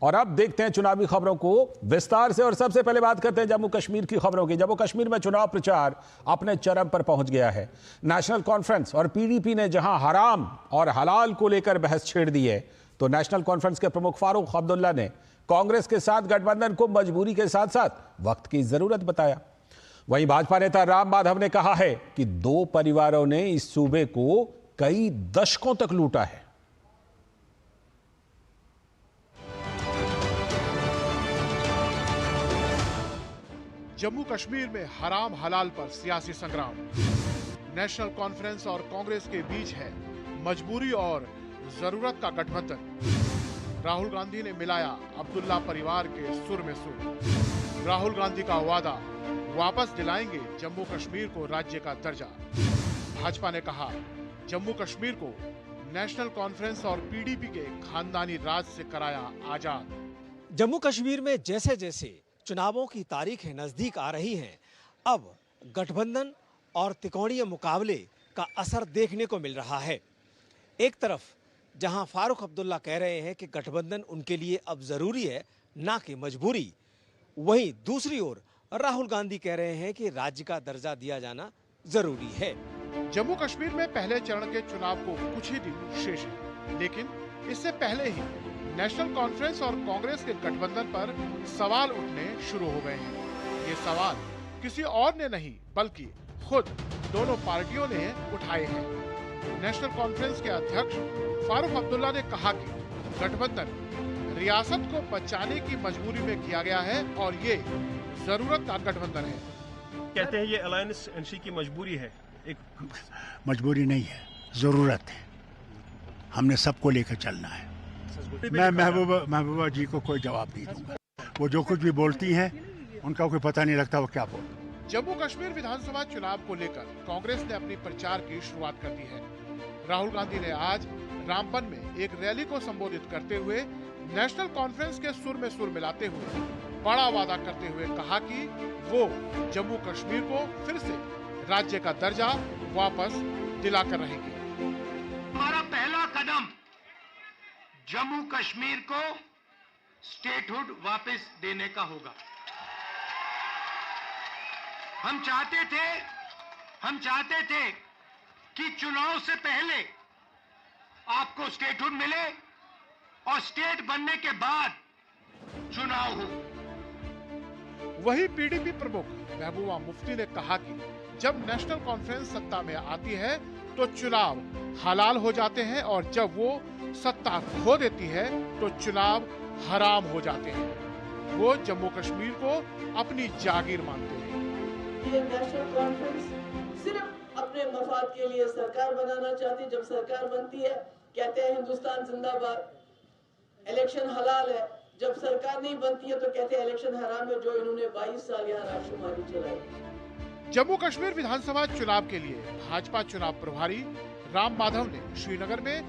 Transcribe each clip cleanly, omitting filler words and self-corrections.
और अब देखते हैं चुनावी खबरों को विस्तार से और सबसे पहले बात करते हैं जम्मू कश्मीर की खबरों की। जम्मू कश्मीर में चुनाव प्रचार अपने चरम पर पहुंच गया है। नेशनल कॉन्फ्रेंस और पीडीपी ने जहां हराम और हलाल को लेकर बहस छेड़ दी है, तो नेशनल कॉन्फ्रेंस के प्रमुख फारूक अब्दुल्ला ने कांग्रेस के साथ गठबंधन को मजबूरी के साथ साथ वक्त की जरूरत बताया। वहीं भाजपा नेता राम माधव ने कहा है कि दो परिवारों ने इस सूबे को कई दशकों तक लूटा है। जम्मू कश्मीर में हराम हलाल पर सियासी संग्राम। नेशनल कॉन्फ्रेंस और कांग्रेस के बीच है मजबूरी और जरूरत का गठबंधन। राहुल गांधी ने मिलाया अब्दुल्ला परिवार के सुर में सुर। राहुल गांधी का वादा, वापस दिलाएंगे जम्मू कश्मीर को राज्य का दर्जा। भाजपा ने कहा जम्मू कश्मीर को नेशनल कॉन्फ्रेंस और पीडीपी के खानदानी राज से कराया आजाद। जम्मू कश्मीर में जैसे जैसे चुनावों की तारीखें नजदीक आ रही हैं, अब गठबंधन और त्रिकोणीय मुकाबले का असर देखने को मिल रहा है। एक तरफ जहां फारूक अब्दुल्ला कह रहे हैं कि गठबंधन उनके लिए अब जरूरी है, ना कि मजबूरी, वहीं दूसरी ओर राहुल गांधी कह रहे हैं कि राज्य का दर्जा दिया जाना जरूरी है। जम्मू कश्मीर में पहले चरण के चुनाव को कुछ ही दिन शेष है, लेकिन इससे पहले ही नेशनल कॉन्फ्रेंस और कांग्रेस के गठबंधन पर सवाल उठने शुरू हो गए हैं। ये सवाल किसी और ने नहीं बल्कि खुद दोनों पार्टियों ने उठाए हैं। नेशनल कॉन्फ्रेंस के अध्यक्ष फारूक अब्दुल्ला ने कहा कि गठबंधन रियासत को बचाने की मजबूरी में किया गया है और ये जरूरत का गठबंधन है। कहते हैं ये अलायंस एनसी की मजबूरी है। एक मजबूरी नहीं है, जरूरत है। हमने सबको लेकर चलना है। मैं महबूबा जी को कोई जवाब नहीं दूंगा। वो जो कुछ भी बोलती हैं उनका कोई पता नहीं लगता वो क्या बोलती। जम्मू कश्मीर विधानसभा चुनाव को लेकर कांग्रेस ने अपनी प्रचार की शुरुआत कर दी है। राहुल गांधी ने आज रामबन में एक रैली को संबोधित करते हुए नेशनल कॉन्फ्रेंस के सुर में सुर मिलाते हुए बड़ा वादा करते हुए कहा कि वो जम्मू कश्मीर को फिर से राज्य का दर्जा वापस दिलाकर रहेंगे। हमारा पहला कदम जम्मू कश्मीर को स्टेटहुड वापस देने का होगा। हम चाहते थे कि चुनाव से पहले आपको स्टेटहुड मिले और स्टेट बनने के बाद चुनाव हो। वही पीडीपी प्रमुख महबूबा मुफ्ती ने कहा कि जब नेशनल कॉन्फ्रेंस सत्ता में आती है तो चुनाव हलाल हो जाते हैं और जब वो सत्ता खो देती है तो चुनाव हराम हो जाते हैं। वो जम्मू कश्मीर को अपनी जागीर मानते हैं। ये नेशनल कॉन्फ्रेंस सिर्फ अपने मफाद के लिए सरकार बनाना चाहती है। जब सरकार बनती है कहते हैं हिंदुस्तान जिंदाबाद, इलेक्शन हलाल है। जब सरकार नहीं बनती है तो कहते हैं इलेक्शन हराम है, जो इन्होंने 22 साल यहाँ राष्ट्रमारी चलाई। जम्मू कश्मीर विधानसभा चुनाव के लिए भाजपा चुनाव प्रभारी राम माधव ने श्रीनगर में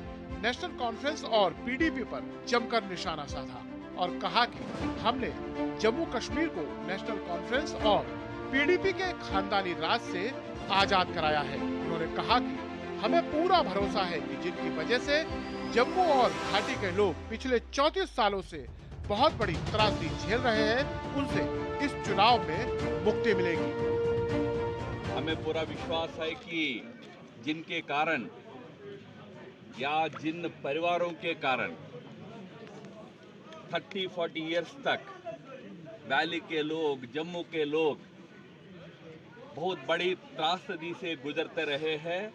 नेशनल कॉन्फ्रेंस और पीडीपी पर जमकर निशाना साधा और कहा कि हमने जम्मू कश्मीर को नेशनल कॉन्फ्रेंस और पीडीपी के खानदानी राज से आजाद कराया है। उन्होंने कहा कि हमें पूरा भरोसा है कि जिनकी वजह से जम्मू और घाटी के लोग पिछले 34 सालों से बहुत बड़ी त्रासदी झेल रहे हैं, उनसे इस चुनाव में मुक्ति मिलेगी। हमें पूरा विश्वास है कि जिनके कारण या जिन परिवारों के कारण 30-40 इयर्स तक वैली के लोग, जम्मू के लोग बहुत बड़ी त्रासदी से गुजरते रहे हैं,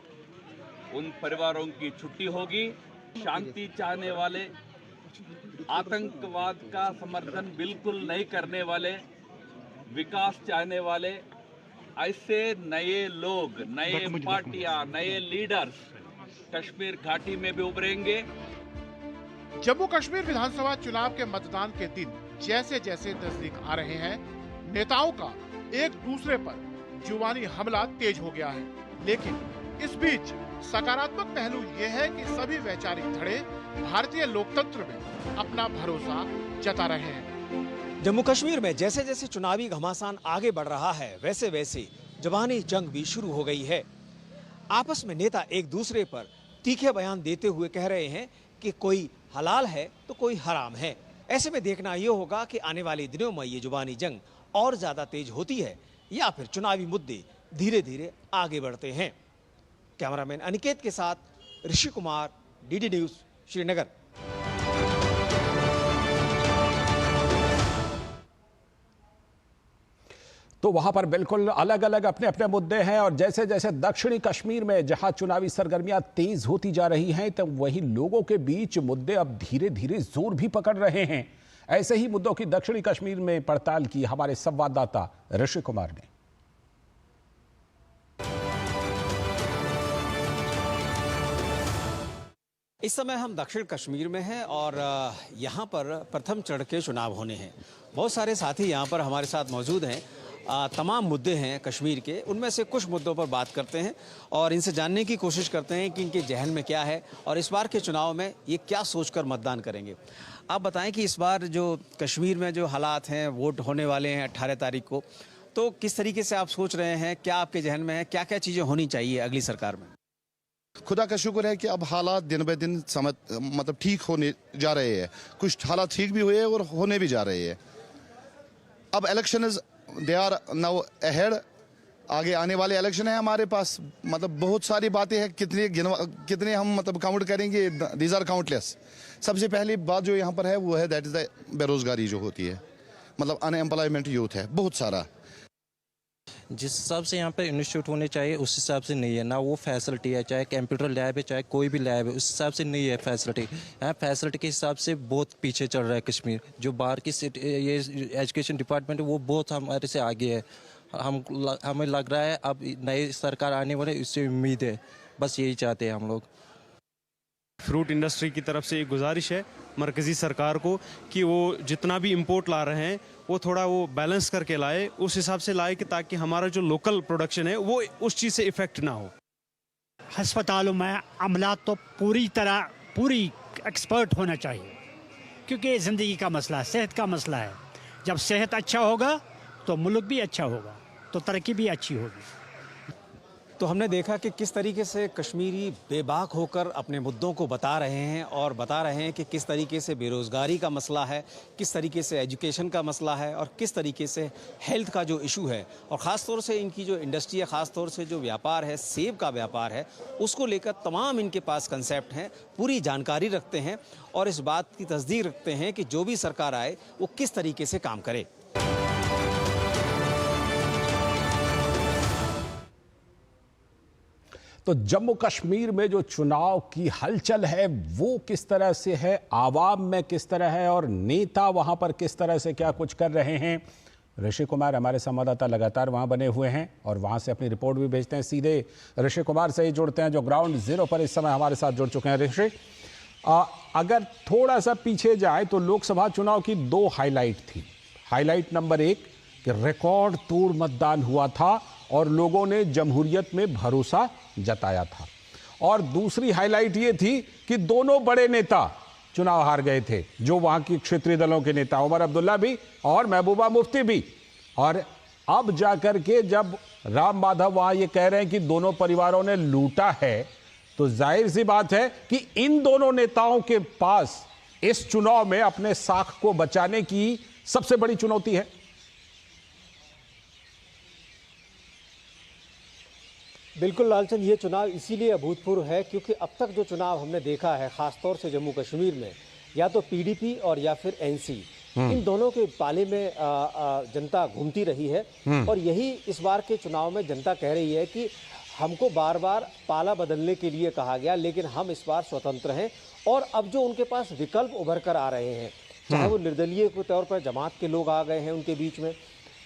उन परिवारों की छुट्टी होगी। शांति चाहने वाले, आतंकवाद का समर्थन बिल्कुल नहीं करने वाले, विकास चाहने वाले, ऐसे नए लोग, नए पार्टियां, नए लीडर्स कश्मीर घाटी में भी उभरेंगे। जम्मू कश्मीर विधानसभा चुनाव के मतदान के दिन जैसे जैसे नजदीक आ रहे हैं, नेताओं का एक दूसरे पर जुबानी हमला तेज हो गया है। लेकिन इस बीच सकारात्मक पहलू ये है कि सभी वैचारिक धड़े भारतीय लोकतंत्र में अपना भरोसा जता रहे हैं। जम्मू कश्मीर में जैसे जैसे चुनावी घमासान आगे बढ़ रहा है, वैसे वैसे जबानी जंग भी शुरू हो गई है। आपस में नेता एक दूसरे पर तीखे बयान देते हुए कह रहे हैं कि कोई हलाल है तो कोई हराम है। ऐसे में देखना ये होगा कि आने वाले दिनों में ये जुबानी जंग और ज़्यादा तेज होती है या फिर चुनावी मुद्दे धीरे धीरे आगे बढ़ते हैं। कैमरामैन अनिकेत के साथ ऋषि कुमार, डीडी न्यूज़, श्रीनगर। तो वहां पर बिल्कुल अलग अलग अपने अपने मुद्दे हैं और जैसे जैसे दक्षिणी कश्मीर में जहां चुनावी सरगर्मियां तेज होती जा रही हैं, तो वहीं लोगों के बीच मुद्दे अब धीरे धीरे जोर भी पकड़ रहे हैं। ऐसे ही मुद्दों की दक्षिणी कश्मीर में पड़ताल की हमारे संवाददाता ऋषि कुमार ने। इस समय हम दक्षिण कश्मीर में हैं और यहाँ पर प्रथम चरण के चुनाव होने हैं। बहुत सारे साथी यहाँ पर हमारे साथ मौजूद हैं। तमाम मुद्दे हैं कश्मीर के, उनमें से कुछ मुद्दों पर बात करते हैं और इनसे जानने की कोशिश करते हैं कि इनके जहन में क्या है और इस बार के चुनाव में ये क्या सोचकर मतदान करेंगे। आप बताएं कि इस बार जो कश्मीर में जो हालात हैं, वोट होने वाले हैं 18 तारीख को, तो किस तरीके से आप सोच रहे हैं, क्या आपके जहन में है, क्या क्या चीज़ें होनी चाहिए अगली सरकार में? खुदा का शुक्र है कि अब हालात दिन ब दिन मतलब ठीक होने जा रहे हैं। कुछ हालात ठीक भी हुए और होने भी जा रहे हैं। अब election they are now ahead, आगे आने वाले इलेक्शन है हमारे पास। मतलब बहुत सारी बातें हैं, कितने हम मतलब काउंट करेंगे, दीज आर काउंटलेस। सबसे पहली बात जो यहाँ पर है वो है दैट इज द बेरोजगारी जो होती है, मतलब अनएम्प्लॉयमेंट यूथ है बहुत सारा। जिस हिसाब से यहाँ पे इंस्टीट्यूट होने चाहिए उस हिसाब से नहीं है ना, वो फैसिलिटी है, चाहे कंप्यूटर लैब है, चाहे कोई भी लैब है, उस हिसाब से नहीं है फैसिलिटी। यहाँ फैसिलिटी के हिसाब से बहुत पीछे चल रहा है कश्मीर। जो बाहर की ये एजुकेशन डिपार्टमेंट है वो बहुत हमारे से आगे है। हमें लग रहा है अब नई सरकार आने वाले, उससे उम्मीद है, बस यही चाहते हैं हम लोग। फ्रूट इंडस्ट्री की तरफ से एक गुजारिश है मरकज़ी सरकार को कि वो जितना भी इंपोर्ट ला रहे हैं वो थोड़ा वो बैलेंस करके लाए, उस हिसाब से लाए कि ताकि हमारा जो लोकल प्रोडक्शन है वो उस चीज़ से इफ़ेक्ट ना हो। अस्पतालों में अमला तो पूरी एक्सपर्ट होना चाहिए, क्योंकि ज़िंदगी का मसला है, सेहत का मसला है। जब सेहत अच्छा होगा तो मुल्क भी अच्छा होगा, तो तरक्की भी अच्छी होगी। तो हमने देखा कि किस तरीके से कश्मीरी बेबाक होकर अपने मुद्दों को बता रहे हैं और बता रहे हैं कि किस तरीके से बेरोज़गारी का मसला है, किस तरीके से एजुकेशन का मसला है और किस तरीके से हेल्थ का जो इशू है, और ख़ास तौर से इनकी जो इंडस्ट्री है, ख़ास तौर से जो व्यापार है, सेब का व्यापार है, उसको लेकर तमाम इनके पास कंसेप्ट हैं, पूरी जानकारी रखते हैं और इस बात की तस्दीक रखते हैं कि जो भी सरकार आए वो किस तरीके से काम करे। तो जम्मू कश्मीर में जो चुनाव की हलचल है वो किस तरह से है, आवाम में किस तरह है और नेता वहां पर किस तरह से क्या कुछ कर रहे हैं। ऋषि कुमार हमारे संवाददाता लगातार वहां बने हुए हैं और वहां से अपनी रिपोर्ट भी भेजते हैं। सीधे ऋषि कुमार से ही जुड़ते हैं जो ग्राउंड जीरो पर इस समय हमारे साथ जुड़ चुके हैं। ऋषि, अगर थोड़ा सा पीछे जाए तो लोकसभा चुनाव की 2 हाईलाइट थी। हाईलाइट नंबर 1 कि रिकॉर्ड तोड़ मतदान हुआ था और लोगों ने जमहूरियत में भरोसा जताया था, और दूसरी हाईलाइट ये थी कि दोनों बड़े नेता चुनाव हार गए थे, जो वहां की क्षेत्रीय दलों के नेता उमर अब्दुल्ला भी और महबूबा मुफ्ती भी। और अब जाकर के जब राम माधव वहां ये कह रहे हैं कि दोनों परिवारों ने लूटा है, तो जाहिर सी बात है कि इन दोनों नेताओं के पास इस चुनाव में अपने साख को बचाने की सबसे बड़ी चुनौती है। बिल्कुल लालचंद, ये चुनाव इसीलिए अभूतपूर्व है क्योंकि अब तक जो चुनाव हमने देखा है, ख़ासतौर से जम्मू कश्मीर में, या तो पीडीपी और या फिर एनसी, इन दोनों के पाले में जनता घूमती रही है। और यही इस बार के चुनाव में जनता कह रही है कि हमको बार बार पाला बदलने के लिए कहा गया, लेकिन हम इस बार स्वतंत्र हैं। और अब जो उनके पास विकल्प उभर कर आ रहे हैं, चाहे वो निर्दलीय के तौर पर जमात के लोग आ गए हैं उनके बीच में,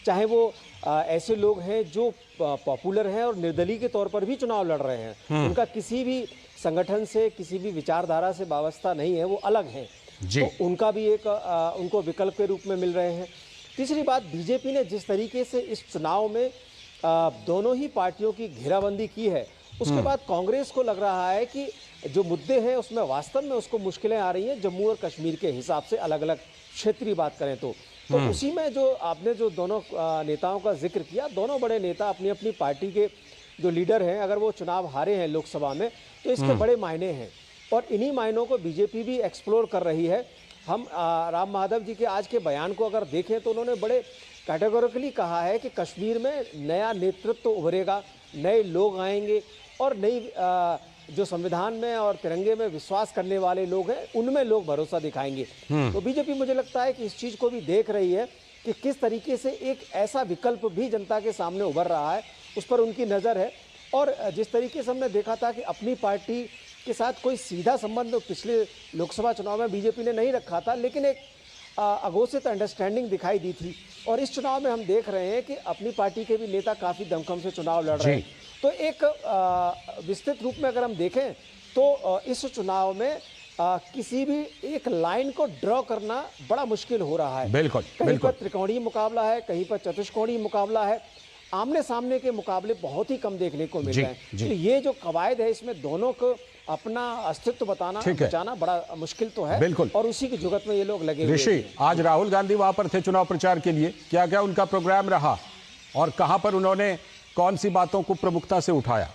चाहे वो ऐसे लोग हैं जो पॉपुलर हैं और निर्दलीय के तौर पर भी चुनाव लड़ रहे हैं, उनका किसी भी संगठन से, किसी भी विचारधारा से वाबस्ता नहीं है, वो अलग हैं, तो उनका भी एक उनको विकल्प के रूप में मिल रहे हैं। तीसरी बात, बीजेपी ने जिस तरीके से इस चुनाव में दोनों ही पार्टियों की घेराबंदी की है, उसके बाद कांग्रेस को लग रहा है कि जो मुद्दे हैं उसमें वास्तव में उसको मुश्किलें आ रही हैं जम्मू और कश्मीर के हिसाब से, अलग अलग क्षेत्रीय बात करें तो उसी में जो आपने जो दोनों नेताओं का जिक्र किया, दोनों बड़े नेता अपनी अपनी पार्टी के जो लीडर हैं, अगर वो चुनाव हारे हैं लोकसभा में तो इसके बड़े मायने हैं और इन्हीं मायनों को बीजेपी भी एक्सप्लोर कर रही है। हम राम माधव जी के आज के बयान को अगर देखें तो उन्होंने बड़े कैटेगोरिकली कहा है कि कश्मीर में नया नेतृत्व उभरेगा, नए लोग आएंगे और नई जो संविधान में और तिरंगे में विश्वास करने वाले लोग हैं उनमें लोग भरोसा दिखाएंगे। तो बीजेपी मुझे लगता है कि इस चीज़ को भी देख रही है कि किस तरीके से एक ऐसा विकल्प भी जनता के सामने उभर रहा है, उस पर उनकी नज़र है। और जिस तरीके से हमने देखा था कि अपनी पार्टी के साथ कोई सीधा संबंध पिछले लोकसभा चुनाव में बीजेपी ने नहीं रखा था, लेकिन एक अघोषित अंडरस्टैंडिंग दिखाई दी थी। और इस चुनाव में हम देख रहे हैं कि अपनी पार्टी के भी नेता काफ़ी दमखम से चुनाव लड़ रहे हैं। तो एक विस्तृत रूप में अगर हम देखें तो इस चुनाव में किसी भी एक लाइन को ड्रॉ करना बड़ा मुश्किल हो रहा है। बिल्कुल, कहीं पर त्रिकोणीय मुकाबला है, कहीं पर चतुष्कोणीय मुकाबला है, आमने सामने के मुकाबले बहुत ही कम देखने को मिल रहे हैं। तो ये जो कवायद है इसमें दोनों को अपना अस्तित्व बचाना बड़ा मुश्किल तो है। बिल्कुल। और उसी की जुगत में ये लोग लगे हुए ऋषि, आज राहुल गांधी वहां पर थे चुनाव प्रचार के लिए, क्या क्या उनका प्रोग्राम रहा और कहां पर उन्होंने कौन सी बातों को प्रमुखता से उठाया?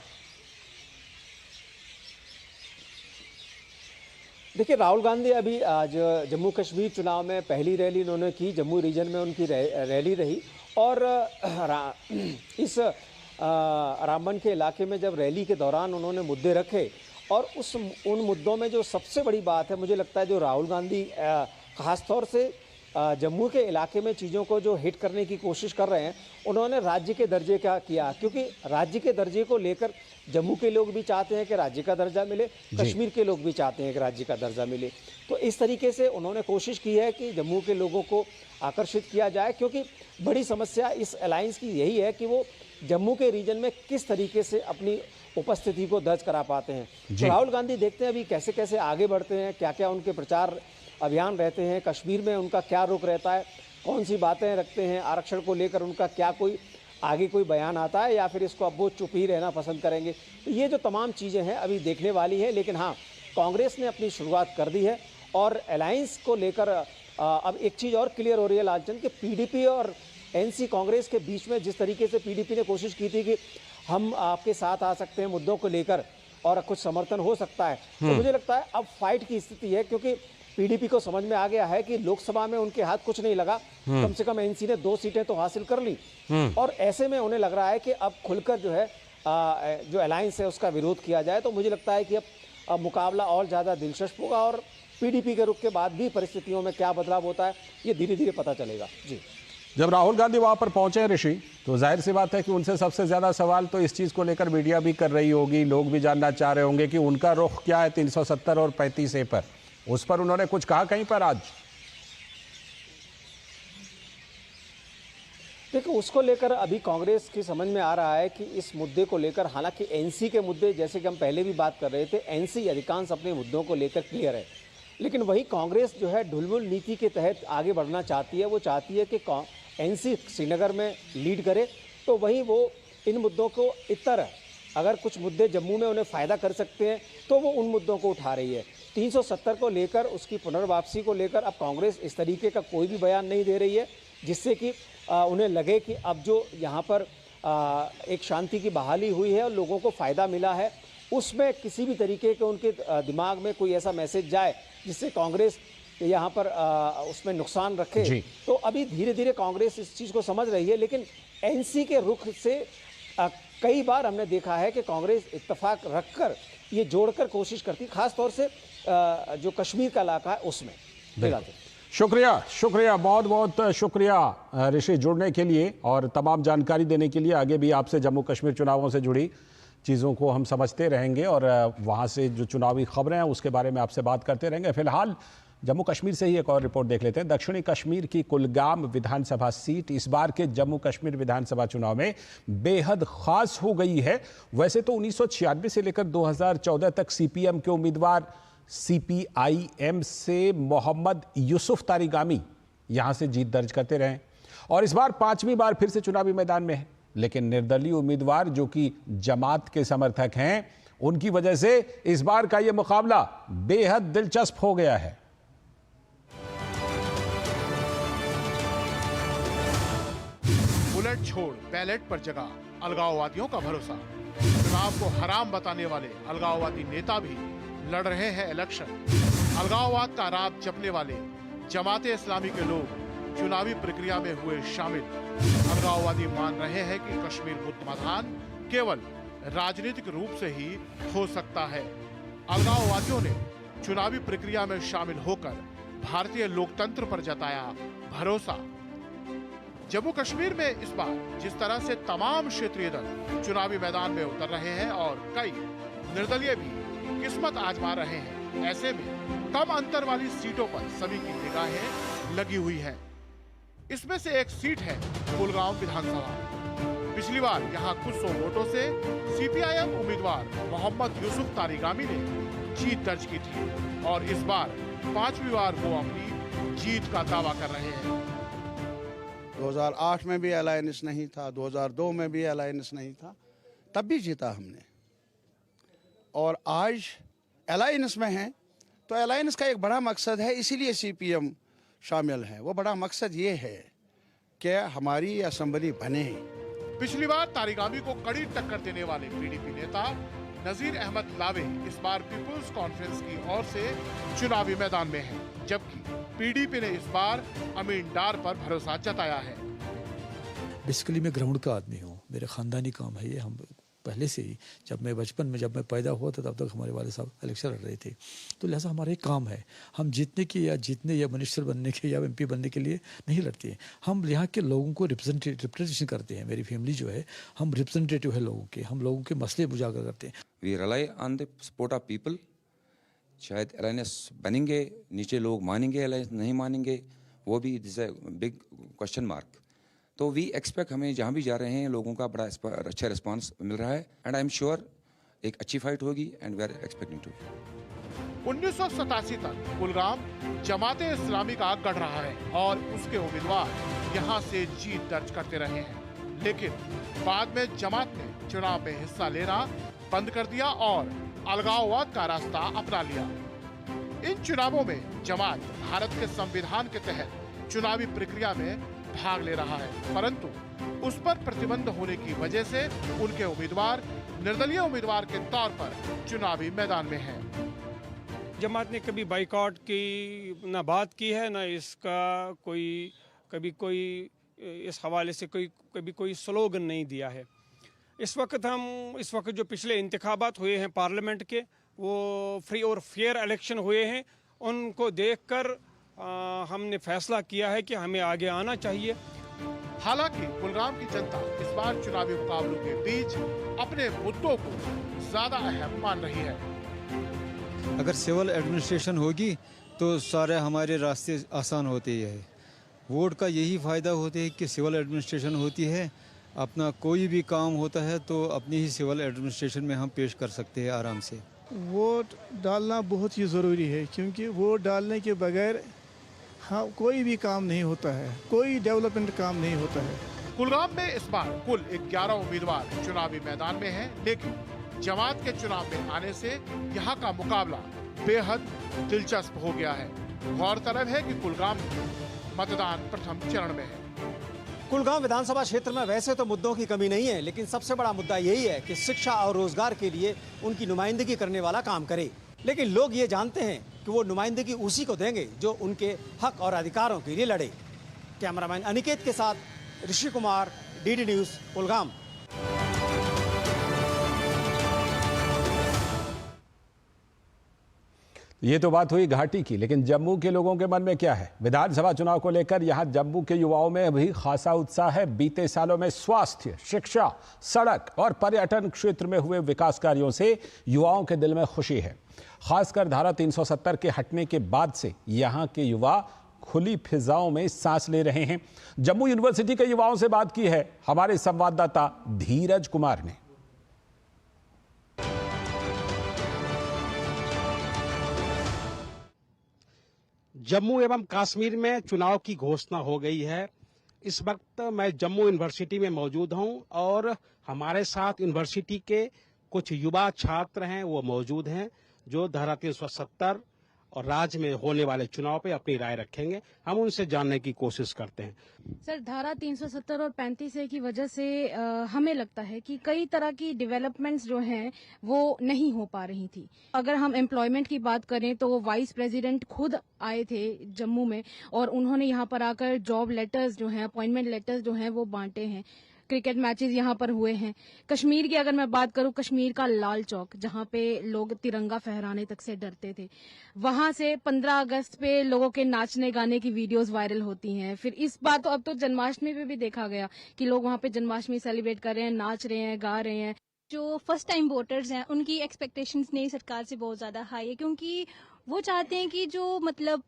देखिए, राहुल गांधी अभी आज जम्मू कश्मीर चुनाव में पहली रैली उन्होंने की, जम्मू रीजन में उनकी रैली रही। और इस रामबन के इलाके में जब रैली के दौरान उन्होंने मुद्दे रखे और उन मुद्दों में जो सबसे बड़ी बात है मुझे लगता है जो राहुल गांधी खासतौर से जम्मू के इलाके में चीज़ों को जो हिट करने की कोशिश कर रहे हैं, उन्होंने राज्य के दर्जे का किया। क्योंकि राज्य के दर्जे को लेकर जम्मू के लोग भी चाहते हैं कि राज्य का दर्जा मिले, कश्मीर के लोग भी चाहते हैं कि राज्य का दर्जा मिले। तो इस तरीके से उन्होंने कोशिश की है कि जम्मू के लोगों को आकर्षित किया जाए, क्योंकि बड़ी समस्या इस अलायंस की यही है कि वो जम्मू के रीजन में किस तरीके से अपनी उपस्थिति को दर्ज करा पाते हैं। तो राहुल गांधी देखते हैं अभी कैसे कैसे आगे बढ़ते हैं, क्या क्या उनके प्रचार अभियान रहते हैं, कश्मीर में उनका क्या रुख रहता है, कौन सी बातें रखते हैं, आरक्षण को लेकर उनका क्या आगे कोई बयान आता है या फिर इसको अब वो चुप ही रहना पसंद करेंगे। तो ये जो तमाम चीज़ें हैं अभी देखने वाली है। लेकिन हाँ, कांग्रेस ने अपनी शुरुआत कर दी है और अलायंस को लेकर अब एक चीज़ और क्लियर हो रही है लालचंद कि पीडीपी और एनसी कांग्रेस के बीच में जिस तरीके से पीडीपी ने कोशिश की थी कि हम आपके साथ आ सकते हैं मुद्दों को लेकर और कुछ समर्थन हो सकता है, तो मुझे लगता है अब फाइट की स्थिति है। क्योंकि पीडीपी को समझ में आ गया है कि लोकसभा में उनके हाथ कुछ नहीं लगा, कम से कम एनसी ने 2 सीटें तो हासिल कर ली और ऐसे में उन्हें लग रहा है कि अब खुलकर जो है जो अलायंस है उसका विरोध किया जाए। तो मुझे लगता है कि अब मुकाबला और ज़्यादा दिलचस्प होगा और पीडीपी के रुख के बाद भी परिस्थितियों में क्या बदलाव होता है ये धीरे धीरे पता चलेगा। जी, जब राहुल गांधी वहां पर पहुंचे ऋषि, तो जाहिर सी बात है कि उनसे सबसे ज्यादा सवाल तो इस चीज को लेकर मीडिया भी कर रही होगी, लोग भी जानना चाह रहे होंगे कि उनका रुख क्या है 370 और 35A पर। उस पर उन्होंने कुछ कहा कहीं पर आज? देखो, उसको लेकर अभी कांग्रेस की समझ में आ रहा है कि इस मुद्दे को लेकर, हालांकि एनसी के मुद्दे जैसे कि हम पहले भी बात कर रहे थे, एनसी अधिकांश अपने मुद्दों को लेकर क्लियर है, लेकिन वही कांग्रेस जो है ढुलमुल नीति के तहत आगे बढ़ना चाहती है। वो चाहती है कि एनसी श्रीनगर में लीड करे, तो वहीं वो इन मुद्दों को इतर अगर कुछ मुद्दे जम्मू में उन्हें फ़ायदा कर सकते हैं तो वो उन मुद्दों को उठा रही है। 370 को लेकर, उसकी पुनर्वापसी को लेकर अब कांग्रेस इस तरीके का कोई भी बयान नहीं दे रही है जिससे कि उन्हें लगे कि अब जो यहाँ पर एक शांति की बहाली हुई है और लोगों को फ़ायदा मिला है, उसमें किसी भी तरीके के उनके दिमाग में कोई ऐसा मैसेज जाए जिससे कांग्रेस यहाँ पर उसमें नुकसान रखे। तो अभी धीरे धीरे कांग्रेस इस चीज़ को समझ रही है। लेकिन एनसी के रुख से कई बार हमने देखा है कि कांग्रेस इत्तेफाक रखकर ये जोड़कर कोशिश करती, खास तौर से जो कश्मीर का इलाका है उसमें। शुक्रिया, बहुत बहुत शुक्रिया ऋषि, जुड़ने के लिए और तमाम जानकारी देने के लिए। आगे भी आपसे जम्मू कश्मीर चुनावों से जुड़ी चीज़ों को हम समझते रहेंगे और वहाँ से जो चुनावी खबरें हैं उसके बारे में आपसे बात करते रहेंगे। फिलहाल जम्मू कश्मीर से ही एक और रिपोर्ट देख लेते हैं। दक्षिणी कश्मीर की कुलगाम विधानसभा सीट इस बार के जम्मू कश्मीर विधानसभा चुनाव में बेहद खास हो गई है। वैसे तो 1996 से लेकर 2014 तक सीपीएम के उम्मीदवार सीपीआईएम से मोहम्मद यूसुफ तारिगामी यहां से जीत दर्ज करते रहे और इस बार 5वीं बार फिर से चुनावी मैदान में है। लेकिन निर्दलीय उम्मीदवार जो कि जमात के समर्थक हैं, उनकी वजह से इस बार का यह मुकाबला बेहद दिलचस्प हो गया है। बुलेट छोड़ बैलेट पर जगा अलगाववादियों का भरोसा। चुनाव को हराम बताने वाले अलगाववादी नेता भी लड़ रहे हैं इलेक्शन। अलगाववाद का रात जपने वाले जमाते इस्लामी के लोग चुनावी प्रक्रिया में हुए शामिल। अलगाववादी मान रहे हैं कि कश्मीर मुद्दा समाधान केवल राजनीतिक रूप से ही हो सकता है। अलगाववादियों ने चुनावी प्रक्रिया में शामिल होकर भारतीय लोकतंत्र पर जताया भरोसा। जम्मू कश्मीर में इस बार जिस तरह से तमाम क्षेत्रीय दल चुनावी मैदान में उतर रहे हैं और कई निर्दलीय भी किस्मत आजमा रहे हैं, ऐसे में कम अंतर वाली सीटों पर सभी की निगाहें लगी हुई हैं। इसमें से एक सीट है कुलगांव विधानसभा। पिछली बार यहां कुछ सौ वोटों से सीपीआईएम उम्मीदवार मोहम्मद यूसुफ तारिगामी ने जीत दर्ज की थी और इस बार 5वीं बार वो अपनी जीत का दावा कर रहे हैं। 2008 में भी अलायंस नहीं था, 2002 में भी अलायंस नहीं था, तब भी जीता हमने। और आज अलायंस में हैं, तो अलायंस का एक बड़ा मकसद है, इसीलिए सीपीएम शामिल है। वो बड़ा मकसद ये है कि हमारी असेंबली बने। पिछली बार तारिगामी को कड़ी टक्कर देने वाले पीडीपी नेता नजीर अहमद लावे इस बार पीपुल्स कॉन्फ्रेंस की ओर से चुनावी मैदान में हैं, जबकि पीडीपी ने इस बार अमीन डार पर भरोसा जताया है। बेसिकली मैं ग्राउंड का आदमी हूँ, मेरे खानदानी काम है ये। हम पहले से ही जब मैं पैदा हुआ था तब तक हमारे वाले साहब इलेक्शन लड़ रहे थे, तो लिहाजा हमारा एक काम है, हम जीतने या मिनिस्टर बनने के या एमपी बनने के लिए नहीं लड़ते हैं। हम यहाँ के लोगों को रिप्रेजेंटेशन करते हैं। मेरी फैमिली जो है, हम रिप्रेजेंटेटिव है लोगों के, हम लोगों के मसले उजागर करते हैं। We rely on the support of people. शायद अलायंस बनेंगे, नीचे लोग मानेंगे, अलायंस नहीं मानेंगे, वो भी this a big question mark. तो वी एक्सपेक्ट, हमें जहाँ भी जा रहे हैं लोगों का बड़ा अच्छा रिस्पांस मिल रहा है एंड आई एम श्योर एक अच्छी फाइट होगी and we are expecting to. 1987 तक कुलगाम जमाते इस्लामी का गढ़ रहा है और उसके उम्मीदवार यहाँ से जीत दर्ज करते रहे हैं, लेकिन बाद में जमात ने चुनाव में हिस्सा लेना बंद कर दिया और अलगाववाद का रास्ता अपना लिया। इन चुनावों में जमात भारत के संविधान के तहत चुनावी प्रक्रिया में भाग ले रहा है, परंतु उस पर प्रतिबंध होने की वजह से उनके उम्मीदवार निर्दलीय उम्मीदवार के तौर पर चुनावी मैदान में हैं। जमात ने कभी बाइकआउट की ना बात की है, ना इसका कभी कोई इस हवाले से कभी कोई स्लोगन नहीं दिया है। इस वक्त जो पिछले इंतखाबात हुए हैं पार्लियामेंट के, वो फ्री और फेयर इलेक्शन हुए हैं, उनको देखकर हमने फैसला किया है कि हमें आगे आना चाहिए। हालांकि कुलगाम की जनता इस बार चुनावी मुकाबलों के बीच अपने मुद्दों को ज्यादा अहम मान रही है। अगर सिविल एडमिनिस्ट्रेशन होगी तो सारे हमारे रास्ते आसान होते हैं। वोट का यही फ़ायदा होता है कि सिविल एडमिनिस्ट्रेशन होती है, अपना कोई भी काम होता है तो अपनी ही सिविल एडमिनिस्ट्रेशन में हम पेश कर सकते हैं आराम से। वोट डालना बहुत ही ज़रूरी है, क्योंकि वोट डालने के बगैर कोई भी काम नहीं होता है, कोई डेवलपमेंट काम नहीं होता है। कुलगाम में इस बार कुल 11 उम्मीदवार चुनावी मैदान में हैं, लेकिन जमात के चुनाव में आने से यहाँ का मुकाबला बेहद दिलचस्प हो गया है। गौरतलब है कि कुलगाम में मतदान प्रथम चरण में है। कुलगाम विधानसभा क्षेत्र में वैसे तो मुद्दों की कमी नहीं है, लेकिन सबसे बड़ा मुद्दा यही है कि शिक्षा और रोजगार के लिए उनकी नुमाइंदगी करने वाला काम करे। लेकिन लोग ये जानते हैं कि वो नुमाइंदगी उसी को देंगे जो उनके हक और अधिकारों के लिए लड़े। कैमरामैन अनिकेत के साथ ऋषि कुमार, डीडी न्यूज़, कुलगाम। ये तो बात हुई घाटी की, लेकिन जम्मू के लोगों के मन में क्या है? विधानसभा चुनाव को लेकर यहां जम्मू के युवाओं में भी खासा उत्साह है। बीते सालों में स्वास्थ्य, शिक्षा, सड़क और पर्यटन क्षेत्र में हुए विकास कार्यों से युवाओं के दिल में खुशी है। खासकर धारा 370 के हटने के बाद से यहां के युवा खुली फिजाओं में सांस ले रहे हैं। जम्मू यूनिवर्सिटी के युवाओं से बात की है हमारे संवाददाता धीरज कुमार ने। जम्मू एवं कश्मीर में चुनाव की घोषणा हो गई है। इस वक्त मैं जम्मू यूनिवर्सिटी में मौजूद हूं और हमारे साथ यूनिवर्सिटी के कुछ युवा छात्र हैं, वो मौजूद हैं जो धारा 370 और राज्य में होने वाले चुनाव पे अपनी राय रखेंगे। हम उनसे जानने की कोशिश करते हैं। सर, धारा 370 और 35A की वजह से हमें लगता है कि कई तरह की डेवलपमेंट्स जो हैं वो नहीं हो पा रही थी। अगर हम एम्प्लॉयमेंट की बात करें तो वाइस प्रेसिडेंट खुद आए थे जम्मू में और उन्होंने यहाँ पर आकर जॉब लेटर्स जो हैं, अपॉइंटमेंट लेटर्स जो हैं वो बांटे हैं। क्रिकेट मैचेस यहाँ पर हुए हैं। कश्मीर की अगर मैं बात करूं, कश्मीर का लाल चौक जहाँ पे लोग तिरंगा फहराने तक से डरते थे, वहां से 15 अगस्त पे लोगों के नाचने गाने की वीडियोस वायरल होती हैं। फिर इस बात तो अब तो जन्माष्टमी पे भी देखा गया कि लोग वहाँ पे जन्माष्टमी सेलिब्रेट कर रहे हैं, नाच रहे हैं, गा रहे हैं। जो फर्स्ट टाइम वोटर्स हैं उनकी एक्सपेक्टेशंस नई सरकार से बहुत ज़्यादा हाई है, क्योंकि वो चाहते हैं कि जो मतलब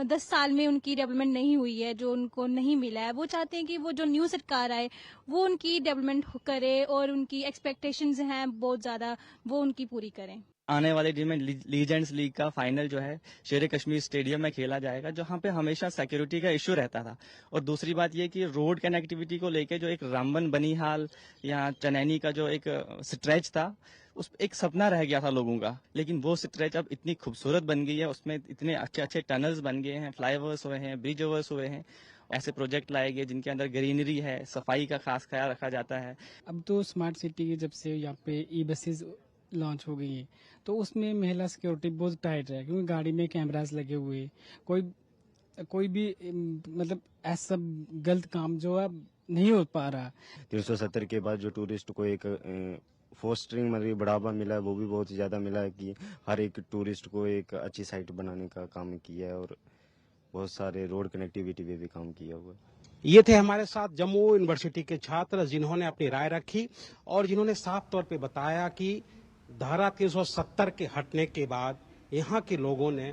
10 साल में उनकी डेवलपमेंट नहीं हुई है, जो उनको नहीं मिला है, वो चाहते हैं कि वो जो न्यू सरकार आए वो उनकी डेवलपमेंट करे और उनकी एक्सपेक्टेशंस हैं बहुत ज़्यादा, वो उनकी पूरी करें। आने वाले दिन में लीजेंड्स लीग का फाइनल जो है शेर कश्मीर स्टेडियम में खेला जाएगा, जहां पे हमेशा सिक्योरिटी का इशू रहता था। और दूसरी बात ये कि रोड कनेक्टिविटी को लेके जो एक रामबन बनीहाल या चनैनी का जो एक स्ट्रेच था, उस एक सपना रह गया था लोगों का, लेकिन वो स्ट्रेच अब इतनी खूबसूरत बन गई है, उसमें इतने अच्छे अच्छे टनल्स बन गए हैं, फ्लाईओवर्स हुए हैं, ब्रिज ओवर्स हुए हैं। ऐसे प्रोजेक्ट लाए गए जिनके अंदर ग्रीनरी है, सफाई का खास ख्याल रखा जाता है। अब तो स्मार्ट सिटी जब से यहाँ पे ई बसेज लॉन्च हो गई है तो उसमें महिला सिक्योरिटी बहुत टाइट है, क्योंकि गाड़ी में कैमरास लगे हुए, कोई भी मतलब ऐसा गलत काम जो है नहीं हो पा रहा। 370 के बाद जो टूरिस्ट को एक फोस्टरिंग मतलब बढ़ावा मिला है, वो भी बहुत ज्यादा मिला है कि हर एक टूरिस्ट को एक अच्छी साइट बनाने का काम किया है और बहुत सारे रोड कनेक्टिविटी पे भी काम किया हुआ है। ये थे हमारे साथ जम्मू यूनिवर्सिटी के छात्र जिन्होंने अपनी राय रखी और जिन्होंने साफ तौर पे बताया कि धारा 370 के हटने के बाद यहाँ के लोगों ने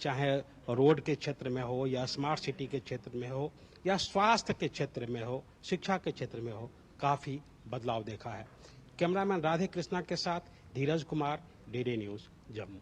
चाहे रोड के क्षेत्र में हो या स्मार्ट सिटी के क्षेत्र में हो या स्वास्थ्य के क्षेत्र में हो, शिक्षा के क्षेत्र में हो, काफी बदलाव देखा है। कैमरामैन राधे कृष्णा के साथ धीरज कुमार, डीडी न्यूज, जम्मू।